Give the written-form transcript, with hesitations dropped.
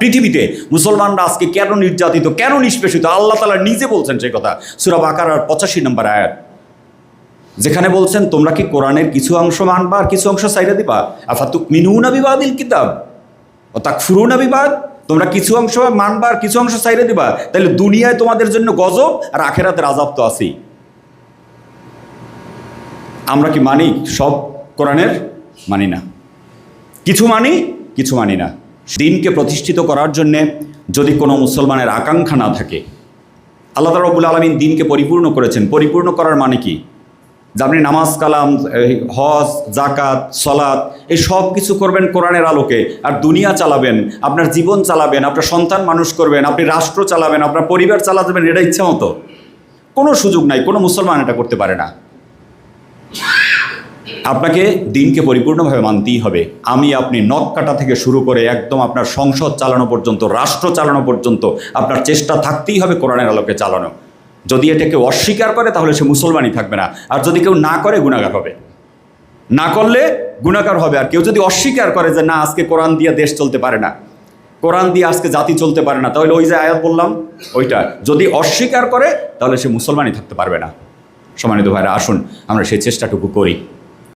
পৃথিবীতে মুসলমানরা আজকে কেন নির্যাতিত, কেন নিষ্পেষিত, আল্লাহ তাআলা নিজে বলছেন সেই কথা সূরা বাকারার 85 নম্বর আয়াত, যেখানে বলছেন তোমরা কি কোরআনের কিছু অংশ মানবা আর কিছু অংশ ছাইড়া দিবা। আফাতুমিনুনা বিবাদিল কিতাব ওয়া তাকফুরুনা বিবাদ, তোমরা কিছু অংশ মানবা আর কিছু অংশ ছাইড়া দিবা, তাহলে দুনিয়ায় তোমাদের জন্য গজব আর আখিরাতের আযাব তো আছেই। আমরা কি মানি সব কোরআনের? মানি না, কিছু মানি কিছু মানি না। দিনকে প্রতিষ্ঠিত করার জন্যে যদি কোনো মুসলমানের আকাঙ্ক্ষা না থাকে, আল্লাহ তাআলা রব্বুল আলামিন দিনকে পরিপূর্ণ করেছেন। পরিপূর্ণ করার মানে কি? যে আপনি নামাজ কালাম, হজ, জাকাত, সলাত এই সব কিছু করবেন কোরআনের আলোকে, আর দুনিয়া চালাবেন, আপনার জীবন চালাবেন, আপনার সন্তান মানুষ করবেন, আপনি রাষ্ট্র চালাবেন, আপনার পরিবার চালাবেন, এটা ইচ্ছা মতো, কোনো সুযোগ নাই, কোনো মুসলমান এটা করতে পারে না। আপনাকে দিনকে পরিপূর্ণভাবে মানতেই হবে। আমি আপনি নখ কাটা থেকে শুরু করে একদম আপনার সংসদ চালানো পর্যন্ত, রাষ্ট্র চালানো পর্যন্ত আপনার চেষ্টা থাকতেই হবে কোরআনের আলোকে চালানো। যদি এটা কেউ অস্বীকার করে তাহলে সে মুসলমানই থাকবে না, আর যদি কেউ না করে গুনাহগার হবে, না করলে গুনাহগার হবে। আর কেউ যদি অস্বীকার করে যে না আজকে কোরআন দিয়ে দেশ চলতে পারে না, কোরআন দিয়ে আজকে জাতি চলতে পারে না, তাহলে ওই যে আয়াত বললাম ওইটা যদি অস্বীকার করে তাহলে সে মুসলমানই থাকতে পারবে না। সম্মানিত ভাইরা, আসুন আমরা সেই চেষ্টাটুকু করি।